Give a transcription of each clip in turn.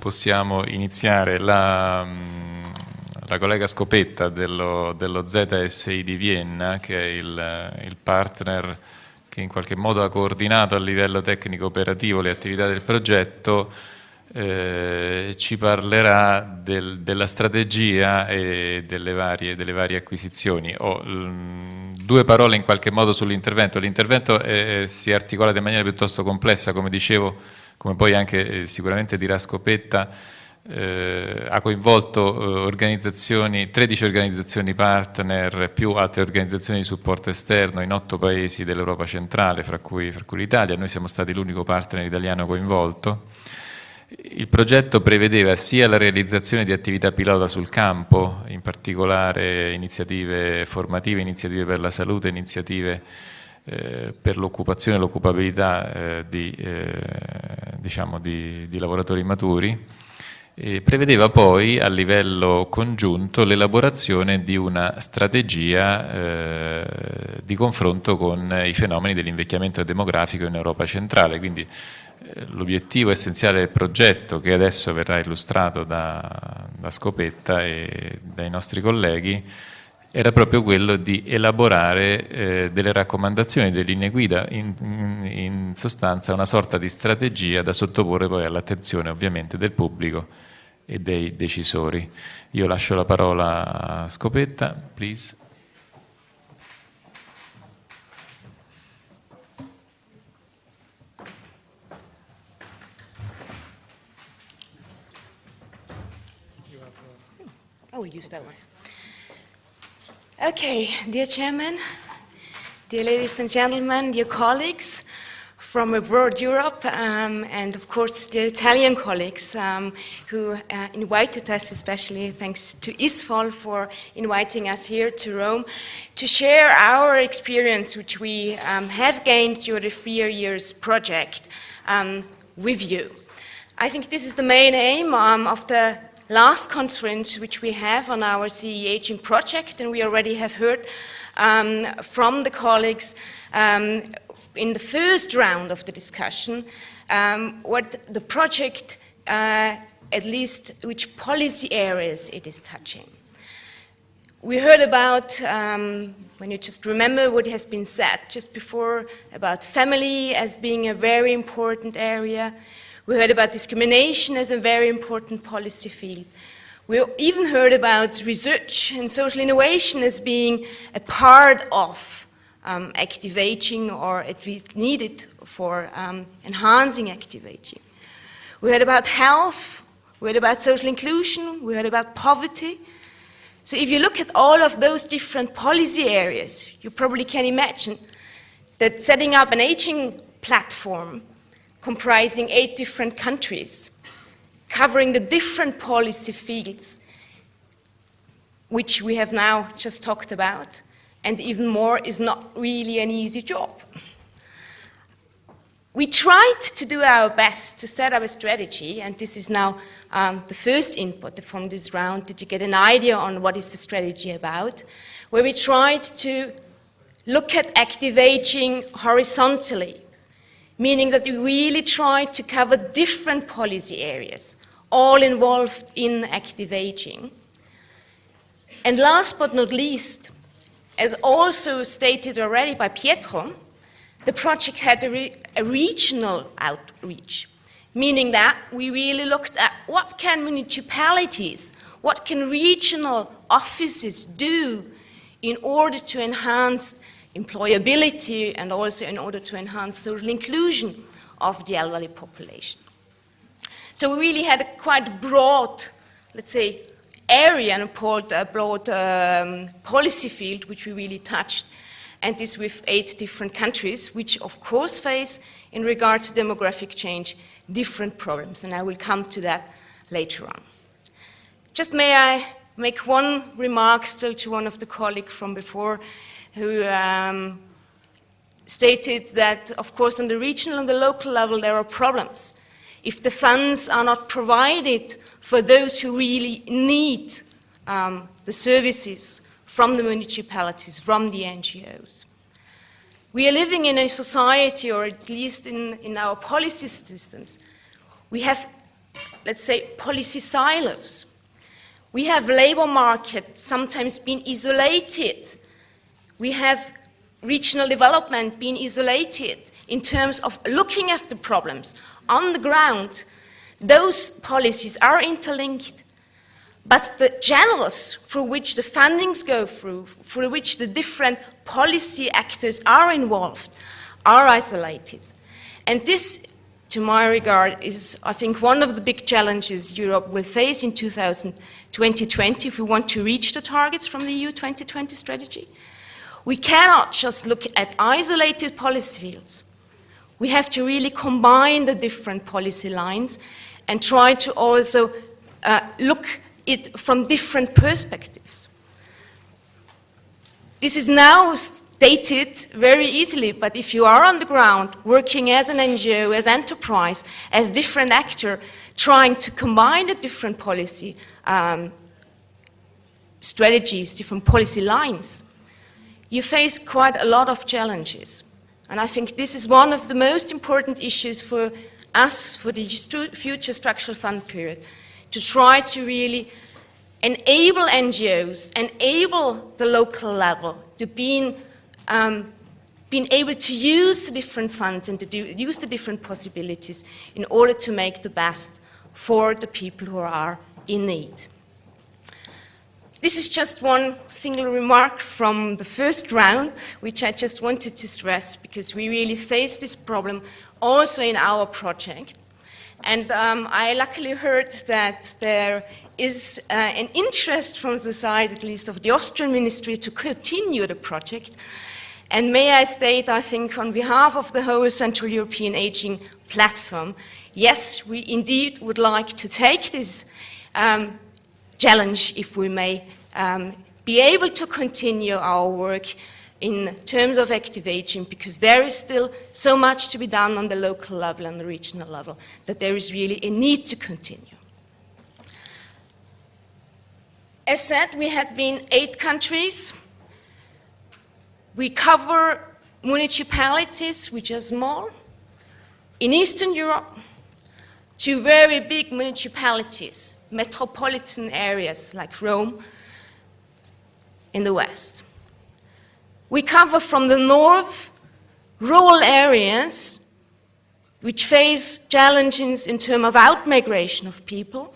possiamo iniziare. La collega Scoppetta dello ZSI di Vienna, che è il partner che in qualche modo ha coordinato a livello tecnico operativo le attività del progetto, ci parlerà della strategia e delle varie acquisizioni. Ho due parole in qualche modo sull'intervento. L'intervento si articola in maniera piuttosto complessa, come dicevo, come poi anche sicuramente dirà Scoppetta. Ha coinvolto 13 organizzazioni partner più altre organizzazioni di supporto esterno in 8 paesi dell'Europa centrale, fra cui l'Italia. Noi siamo stati l'unico partner italiano coinvolto. Il progetto prevedeva sia la realizzazione di attività pilota sul campo, in particolare iniziative formative, iniziative per la salute, iniziative per l'occupazione e l'occupabilità di lavoratori maturi. Prevedeva poi a livello congiunto l'elaborazione di una strategia di confronto con i fenomeni dell'invecchiamento demografico in Europa centrale. Quindi l'obiettivo essenziale del progetto, che adesso verrà illustrato da Scoppetta e dai nostri colleghi, era proprio quello di elaborare delle raccomandazioni, delle linee guida, in sostanza una sorta di strategia da sottoporre poi all'attenzione ovviamente del pubblico e dei decisori. Io lascio la parola a Scoppetta, please. Oh, we use that one. Okay, dear Chairman, dear ladies and gentlemen, dear colleagues from abroad Europe, and of course dear Italian colleagues who invited us, especially thanks to ISFOL for inviting us here to Rome to share our experience which we have gained during the 3 years project with you. I think this is the main aim of the last conference which we have on our CE Aging project, and we already have heard from the colleagues in the first round of the discussion what the project, at least which policy areas it is touching. We heard about, when you just remember what has been said just before, about family as being a very important area. We heard about discrimination as a very important policy field. We even heard about research and social innovation as being a part of active aging, or at least needed for enhancing active aging. We heard about health, we heard about social inclusion, we heard about poverty. So if you look at all of those different policy areas, you probably can imagine that setting up an aging platform comprising 8 different countries, covering the different policy fields, which we have now just talked about, and even more, is not really an easy job. We tried to do our best to set up a strategy, and this is now the first input from this round, to get an idea on what is the strategy about, where we tried to look at active aging horizontally, meaning that we really tried to cover different policy areas, all involved in active aging. And last but not least, as also stated already by Pietro, the project had a regional outreach, meaning that we really looked at what can municipalities, what can regional offices do in order to enhance employability and also in order to enhance social inclusion of the elderly population. So we really had a quite broad, let's say, area and a broad policy field which we really touched, and this with 8 different countries, which of course face, in regard to demographic change, different problems, and I will come to that later on. Just may I make one remark still to one of the colleagues from before, who stated that, of course, on the regional and the local level there are problems. If the funds are not provided for those who really need the services from the municipalities, from the NGOs. We are living in a society, or at least in our policy systems, we have let's say, policy silos. We have labor market sometimes being isolated. We have regional development being isolated in terms of looking at the problems on the ground. Those policies are interlinked, but the channels through which the fundings go through which the different policy actors are involved, are isolated. And this, to my regard, is, I think, one of the big challenges Europe will face in 2020 if we want to reach the targets from the EU 2020 strategy. We cannot just look at isolated policy fields. We have to really combine the different policy lines and try to also look it from different perspectives. This is now stated very easily, but if you are on the ground, working as an NGO, as enterprise, as different actor, trying to combine the different policy strategies, different policy lines, you face quite a lot of challenges. And I think this is one of the most important issues for us, for the future structural fund period, to try to really enable NGOs, enable the local level to being able to use the different funds and to use the different possibilities in order to make the best for the people who are in need. This is just one single remark from the first round, which I just wanted to stress, because we really face this problem also in our project. And I luckily heard that there is an interest from the side, at least of the Austrian Ministry, to continue the project. And may I state, I think, on behalf of the whole Central European Aging Platform, yes, we indeed would like to take this challenge, if we may, be able to continue our work in terms of active aging, because there is still so much to be done on the local level and the regional level that there is really a need to continue. As said, we had been 8 countries. We cover municipalities which are small. In Eastern Europe, 2 very big municipalities, metropolitan areas like Rome in the west. We cover from the north rural areas which face challenges in terms of outmigration of people,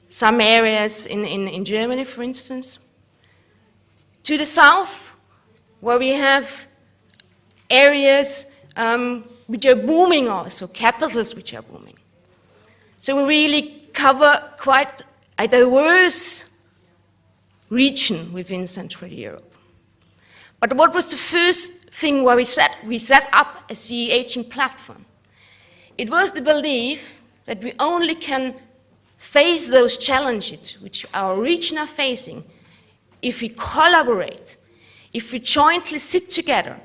some areas in Germany, for instance. To the south, where we have areas which are booming also, capitals which are booming. So we really cover quite a diverse region within Central Europe. But what was the first thing where we set up a CE aging platform? It was the belief that we only can face those challenges which our region are facing if we collaborate, if we jointly sit together,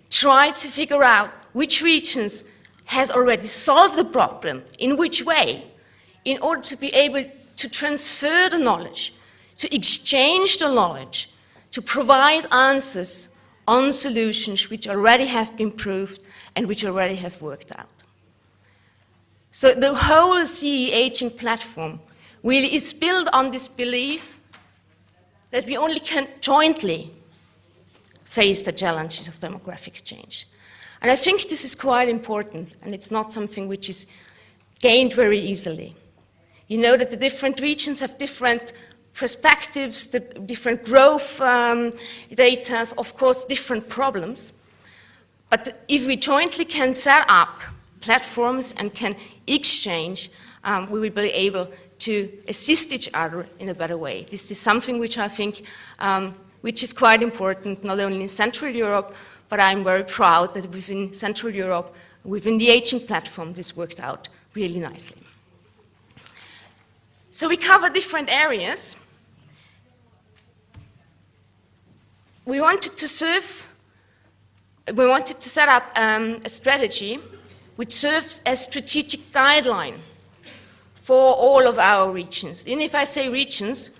try to figure out which regions has already solved the problem, in which way, in order to be able to transfer the knowledge, to exchange the knowledge, to provide answers on solutions which already have been proved and which already have worked out. So the whole CE aging platform really is built on this belief that we only can jointly face the challenges of demographic change. And I think this is quite important, and it's not something which is gained very easily. You know that the different regions have different perspectives, the different growth data, of course, different problems. But if we jointly can set up platforms and can exchange, we will be able to assist each other in a better way. This is something which I think which is quite important, not only in Central Europe, but I'm very proud that within Central Europe, within the aging platform, this worked out really nicely. So we cover different areas. We wanted to set up a strategy which serves as strategic guideline for all of our regions. And if I say regions,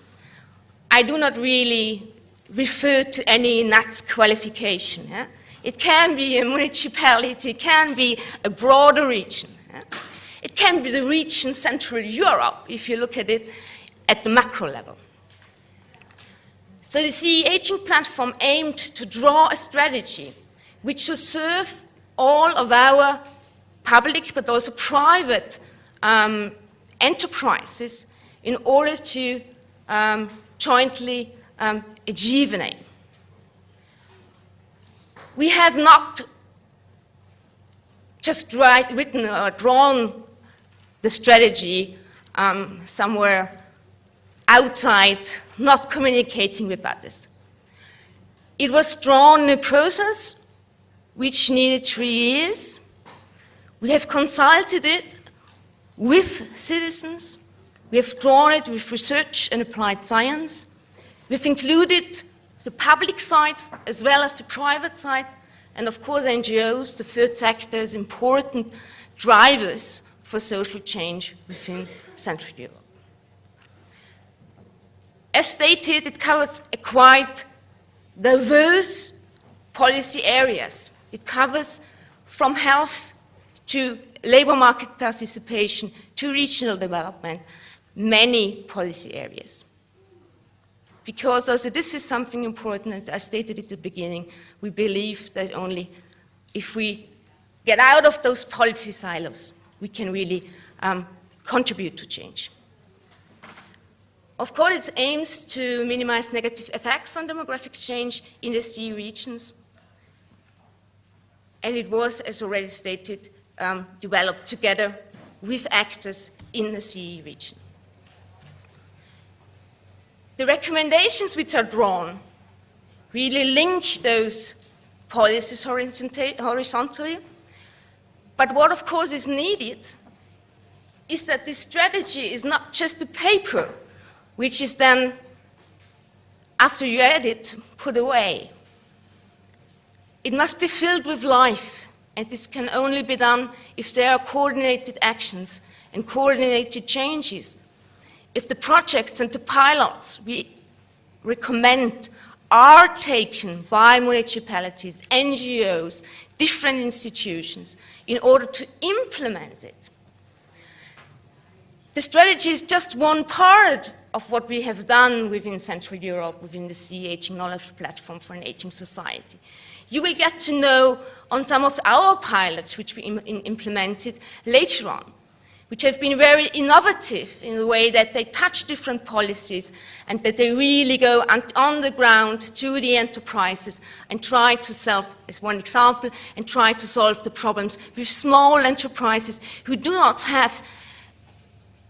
I do not really refer to any NUTS qualification. Yeah? It can be a municipality, it can be a broader region. Yeah? It can be the region Central Europe, if you look at it at the macro level. So the CE Aging Platform aimed to draw a strategy which should serve all of our public but also private enterprises in order to jointly achieve an aim. We have not just written or drawn the strategy somewhere outside, not communicating with others. It was drawn in a process which needed 3 years. We have consulted it with citizens. We have drawn it with research and applied science. We've included the public side as well as the private side, and of course NGOs, the third sector, as important drivers for social change within Central Europe. As stated, it covers a quite diverse policy areas. It covers from health to labor market participation to regional development, many policy areas. Because also this is something important, and I stated at the beginning, we believe that only if we get out of those policy silos, we can really contribute to change. Of course, it aims to minimize negative effects on demographic change in the CE regions. And it was, as already stated, developed together with actors in the CE region. The recommendations which are drawn really link those policies horizontally. But what, of course, is needed is that this strategy is not just a paper which is then, after you edit, put away. It must be filled with life, and this can only be done if there are coordinated actions and coordinated changes. If the projects and the pilots we recommend are taken by municipalities, NGOs, different institutions in order to implement it. The strategy is just one part of what we have done within Central Europe, within the CE Aging Knowledge Platform for an Aging Society. You will get to know on some of our pilots which we implemented later on, which have been very innovative in the way that they touch different policies and that they really go on the ground to the enterprises and try to solve, as one example, and try to solve the problems with small enterprises who do not have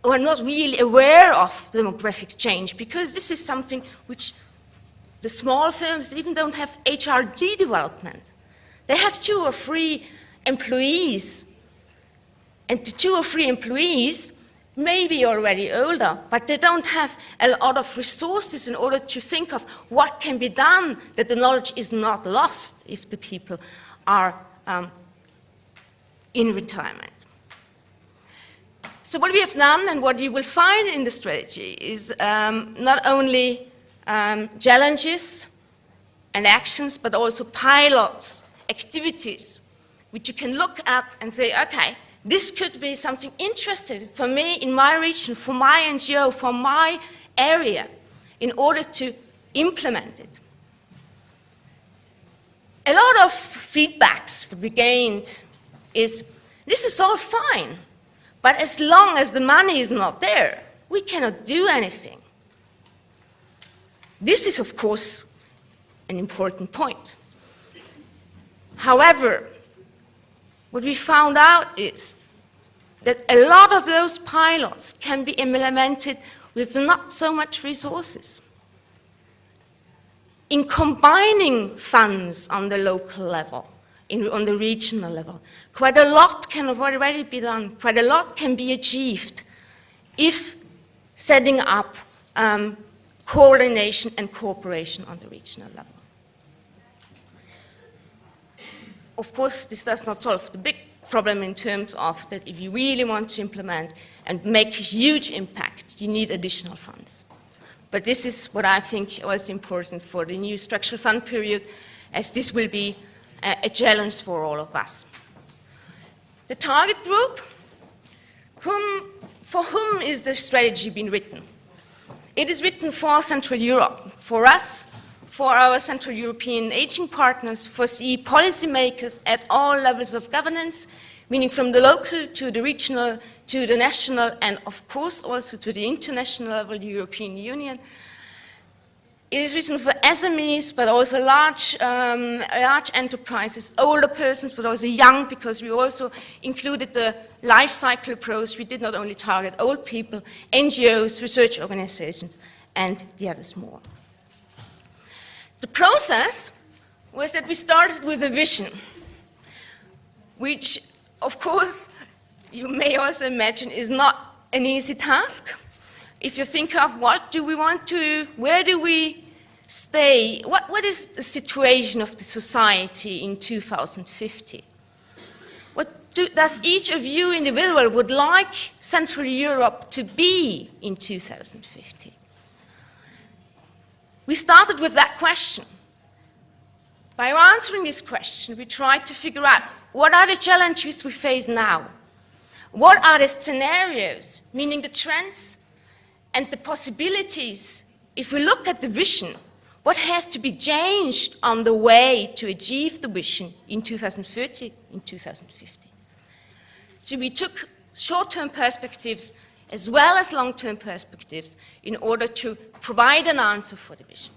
or are not really aware of demographic change, because this is something which the small firms even don't have HRD development. They have 2 or 3 employees. And the 2 or 3 employees may be already older, but they don't have a lot of resources in order to think of what can be done, that the knowledge is not lost if the people are in retirement. So what we have done and what you will find in the strategy is not only challenges and actions, but also pilots, activities, which you can look at and say, okay, this could be something interesting for me in my region, for my NGO, for my area, in order to implement it. A lot of feedbacks we gained is, this is all fine, but as long as the money is not there, we cannot do anything. This is, of course, an important point. However, what we found out is that a lot of those pilots can be implemented with not so much resources. In combining funds on the local level, on the regional level, quite a lot can already be done, quite a lot can be achieved if setting up coordination and cooperation on the regional level. Of course, this does not solve the big problem in terms of that if you really want to implement and make a huge impact, you need additional funds. But this is what I think was important for the new structural fund period, as this will be a challenge for all of us. The target group, For whom is the strategy being written? It is written for Central Europe, for us, for our Central European aging partners, for CE policymakers at all levels of governance, meaning from the local to the regional to the national, and of course also to the international level, the European Union. It is written for SMEs, but also large enterprises, older persons, but also young, because we also included the life cycle approach. We did not only target old people, NGOs, research organizations, and the others more. The process was that we started with a vision, which, of course, you may also imagine is not an easy task. If you think of what do we want to, where do we stay, what is the situation of the society in 2050? What does each of you individual would like Central Europe to be in 2050? We started with that question. By answering this question, we tried to figure out what are the challenges we face now? What are the scenarios, meaning the trends and the possibilities? If we look at the vision, what has to be changed on the way to achieve the vision in 2030, in 2050? So we took short-term perspectives as well as long-term perspectives in order to provide an answer for the vision.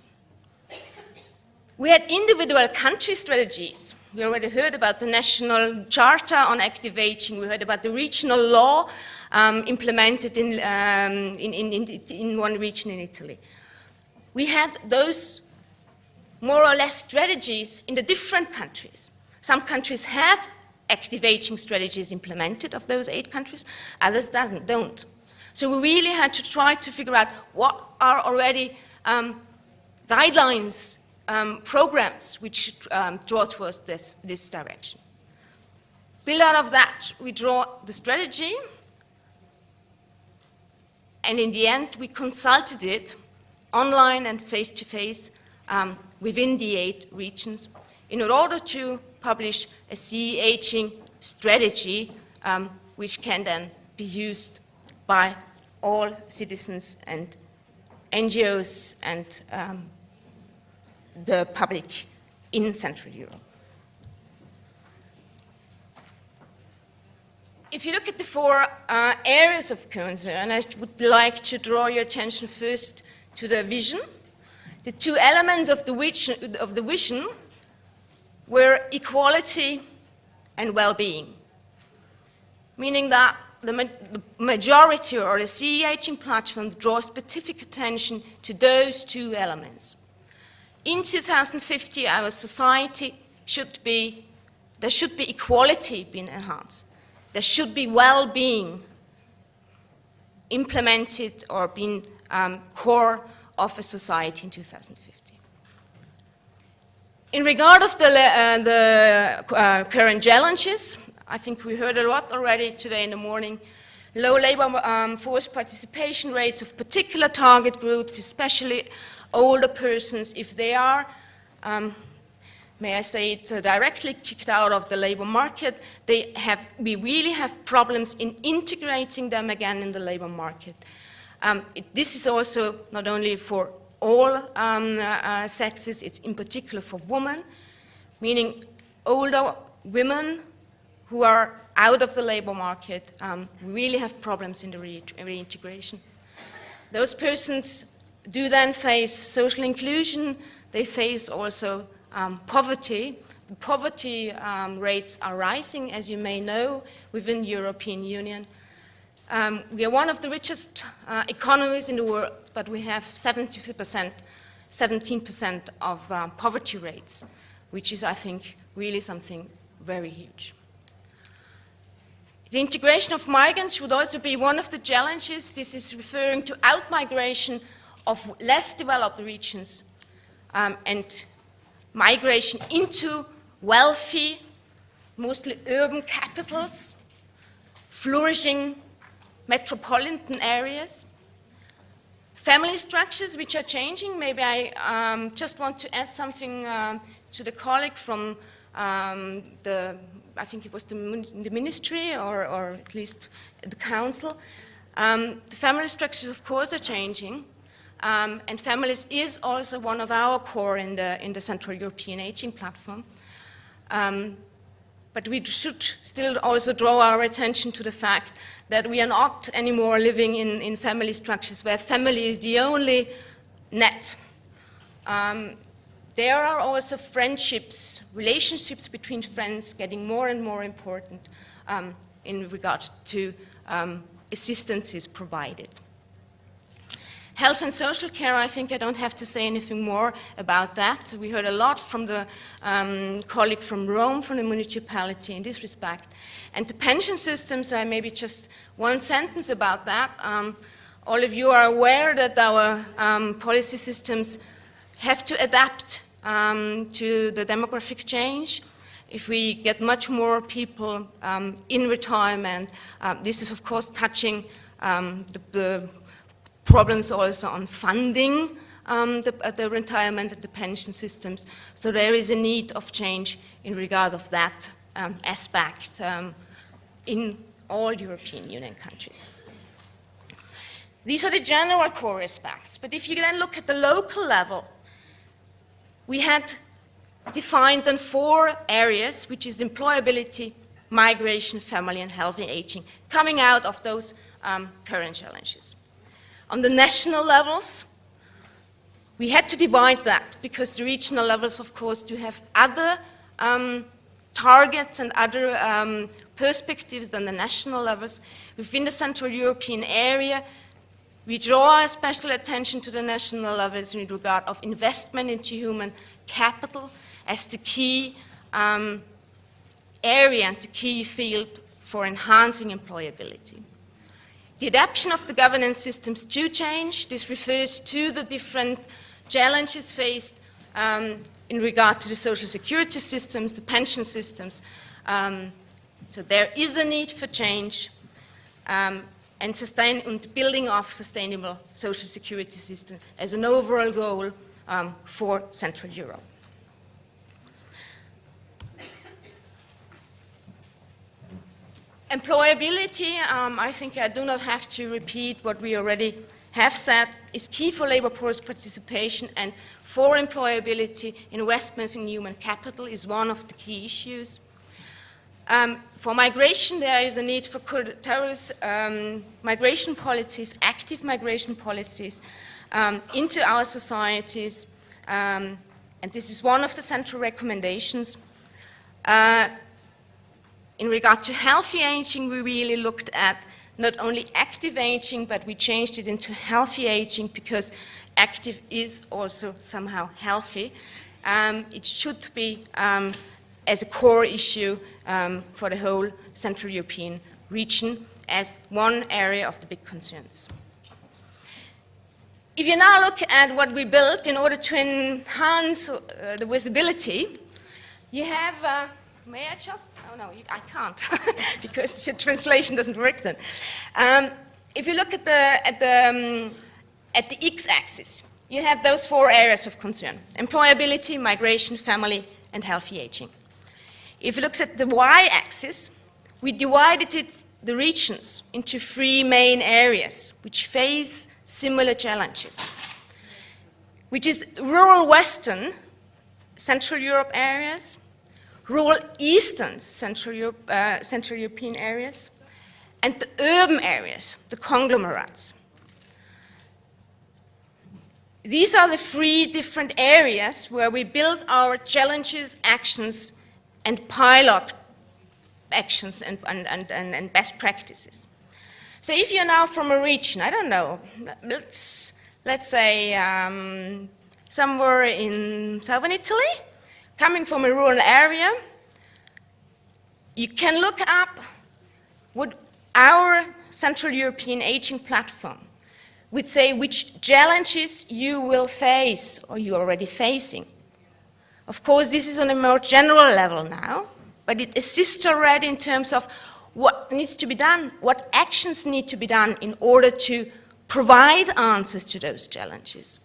We had individual country strategies. We already heard about the National Charter on Active Aging. We heard about the regional law implemented in one region in Italy. We had those more or less strategies in the different countries. Some countries have active aging strategies implemented of those 8 countries, others don't. So we really had to try to figure out what are already guidelines, programs which draw towards this direction. Build out of that, we draw the strategy, and in the end, we consulted it online and face-to-face within the 8 regions in order to publish a CE aging strategy which can then be used by all citizens and NGOs and the public in Central Europe. If you look at the 4 areas of concern, I would like to draw your attention first to the vision. The 2 elements of the vision were equality and well-being, meaning that the majority or the CE aging platform draws specific attention to those 2 elements. In 2050, our society there should be equality being enhanced. There should be well-being implemented or being core of a society in 2050. In regard of the current challenges, I think we heard a lot already today in the morning. Low labor force participation rates of particular target groups, especially older persons, if they are, may I say it directly, kicked out of the labor market, we really have problems in integrating them again in the labor market. This is also not only for all sexes, it's in particular for women, meaning older women who are out of the labor market really have problems in the reintegration. Those persons do then face social inclusion, they face also poverty. The poverty rates are rising, as you may know, within the European Union. We are one of the richest economies in the world, but we have 17% of poverty rates, which is, I think, really something very huge. The integration of migrants would also be one of the challenges. This is referring to out-migration of less developed regions and migration into wealthy, mostly urban capitals, flourishing metropolitan areas. Family structures which are changing. Maybe I just want to add something to the colleague from I think it was the ministry or at least the council. The family structures, of course, are changing, and families is also one of our core in the Central European Aging Platform. But we should still also draw our attention to the fact that we are not anymore living in family structures where family is the only net. There are also friendships, relationships between friends getting more and more important in regard to assistance is provided. Health and social care, I think I don't have to say anything more about that. We heard a lot from the colleague from Rome, from the municipality in this respect. And the pension systems, maybe just one sentence about that. All of you are aware that our policy systems have to adapt to the demographic change. If we get much more people in retirement, this is of course touching the problems also on funding the retirement and the pension systems. So there is a need of change in regard of that aspect in all European Union countries. These are the general core aspects, but if you then look at the local level, we had defined on 4 areas, which is employability, migration, family, and healthy aging, coming out of those current challenges. On the national levels, we had to divide that because the regional levels, of course, do have other targets and other perspectives than the national levels. Within the Central European area, we draw special attention to the national levels in regard of investment into human capital as the key area and the key field for enhancing employability. The adaptation of the governance systems to change, this refers to the different challenges faced in regard to the social security systems, the pension systems. So there is a need for change and building of sustainable social security system as an overall goal for Central Europe. Employability, I think I do not have to repeat what we already have said, is key for labor force participation, and for employability, investment in human capital is one of the key issues. For migration, there is a need for courageous migration policies, active migration policies into our societies, and this is one of the central recommendations. In regard to healthy aging, we really looked at not only active aging, but we changed it into healthy aging because active is also somehow healthy. It should be as a core issue for the whole Central European region as one area of the big concerns. If you now look at what we built in order to enhance the visibility, you have may I just? Oh no, I can't because the translation doesn't work then. If you look at the x-axis, you have those 4 areas of concern: employability, migration, family, and healthy aging. If you look at the y-axis, we divided the regions into 3 main areas which face similar challenges, which is rural Western Central Europe areas, rural Eastern Central European areas, and the urban areas, the conglomerates. These are the 3 different areas where we build our challenges, actions, and pilot actions and best practices. So if you're now from a region, I don't know, let's say somewhere in southern Italy, coming from a rural area, you can look up what our Central European Aging Platform would say which challenges you will face or you're already facing. Of course, this is on a more general level now, but it assists already in terms of what needs to be done, what actions need to be done in order to provide answers to those challenges.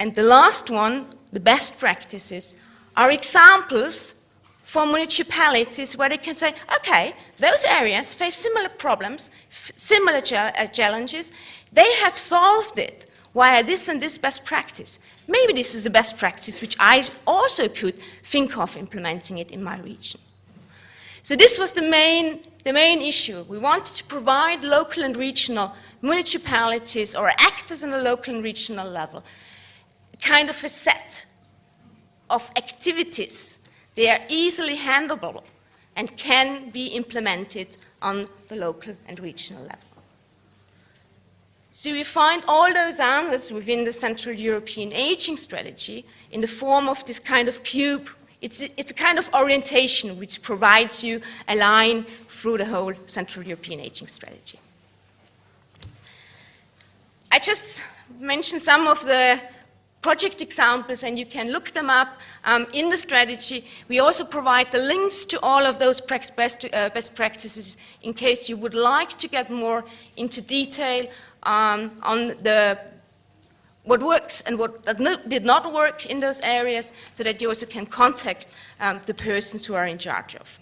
And the last one, the best practices, are examples for municipalities where they can say, okay, those areas face similar problems, similar challenges, they have solved it via this and this best practice. Maybe this is a best practice which I also could think of implementing it in my region. So this was the main issue. We wanted to provide local and regional municipalities or actors on a local and regional level, kind of a set of activities. They are easily handleable and can be implemented on the local and regional level. So we find all those answers within the Central European Aging Strategy in the form of this kind of cube. It's a kind of orientation which provides you a line through the whole Central European Aging Strategy. I just mentioned some of the project examples, and you can look them up in the strategy. We also provide the links to all of those best practices in case you would like to get more into detail on what works and what did not work in those areas, so that you also can contact the persons who are in charge of.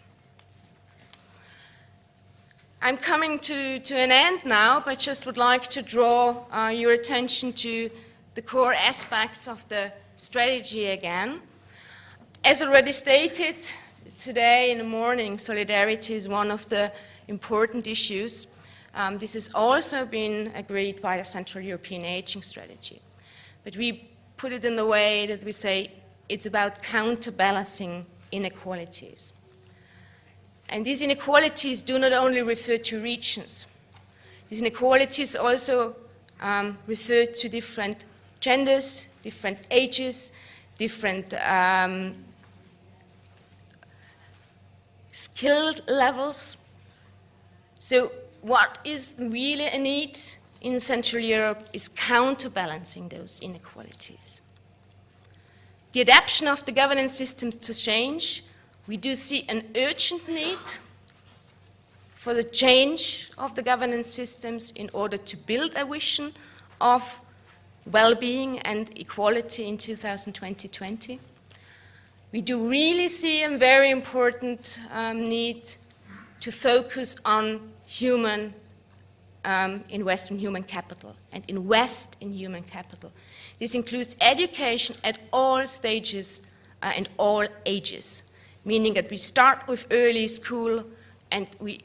I'm coming to an end now, but just would like to draw your attention to the core aspects of the strategy again. As already stated today in the morning, solidarity is one of the important issues. This has also been agreed by the Central European Aging Strategy. But we put it in the way that we say it's about counterbalancing inequalities. And these inequalities do not only refer to regions. These inequalities also refer to different genders, different ages, different skill levels. So what is really a need in Central Europe is counterbalancing those inequalities. The adaptation of the governance systems to change, we do see an urgent need for the change of the governance systems in order to build a vision of well-being and equality in 2020. We do really see a very important need to focus on human invest in human capital and invest in human capital. This includes education at all stages and all ages, meaning that we start with early school and we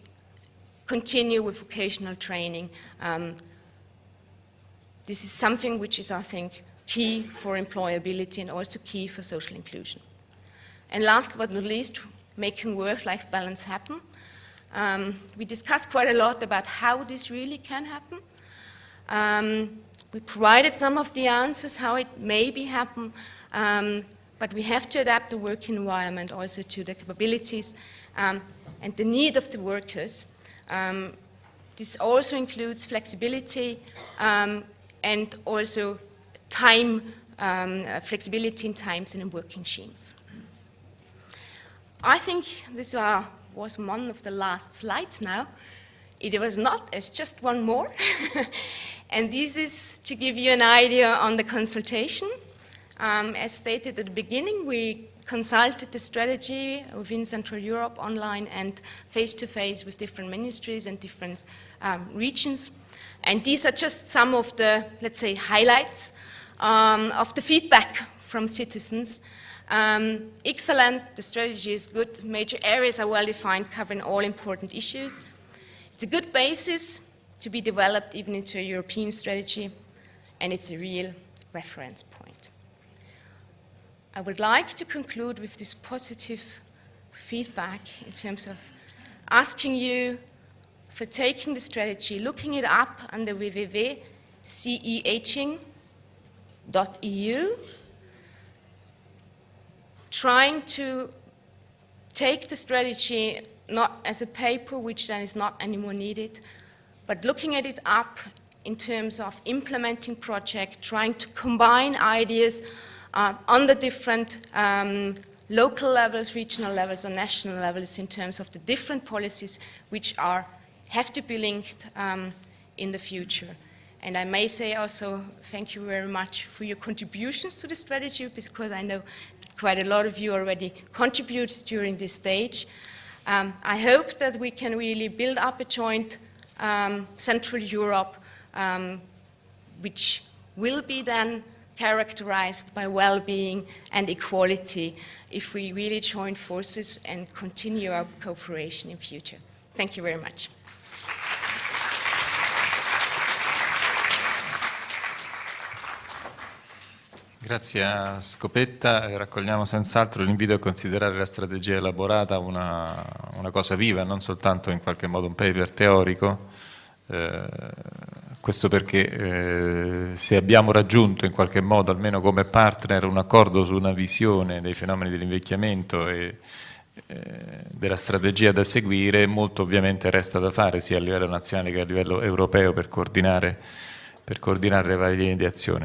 continue with vocational training. This is something which is, I think, key for employability and also key for social inclusion. And last but not least, making work-life balance happen. We discussed quite a lot about how this really can happen. We provided some of the answers how it maybe happen, but we have to adapt the work environment also to the capabilities and the need of the workers. This also includes flexibility and also time, flexibility in times and in working schemes. I think this was one of the last slides now. It was not, it's just one more. And this is to give you an idea on the consultation. As stated at the beginning, we consulted the strategy within Central Europe online and face-to-face with different ministries and different regions. And these are just some of the, let's say, highlights of the feedback from citizens. Excellent, the strategy is good, major areas are well defined, covering all important issues. It's a good basis to be developed even into a European strategy, and it's a real reference point. I would like to conclude with this positive feedback in terms of asking you for taking the strategy, looking it up on the www.ceaging.eu, trying to take the strategy not as a paper which then is not anymore needed, but looking at it up in terms of implementing projects, trying to combine ideas on the different local levels, regional levels, or national levels in terms of the different policies which have to be linked in the future. And I may say also thank you very much for your contributions to the strategy, because I know that quite a lot of you already contributed during this stage. I hope that we can really build up a joint Central Europe, which will be then characterized by well-being and equality if we really join forces and continue our cooperation in future. Thank you very much. Grazie a Scoppetta, raccogliamo senz'altro l'invito a considerare la strategia elaborata una cosa viva, non soltanto in qualche modo un paper teorico. Questo perché se abbiamo raggiunto in qualche modo, almeno come partner, un accordo su una visione dei fenomeni dell'invecchiamento e della strategia da seguire, molto ovviamente resta da fare sia a livello nazionale che a livello europeo per coordinare le varie linee di azione.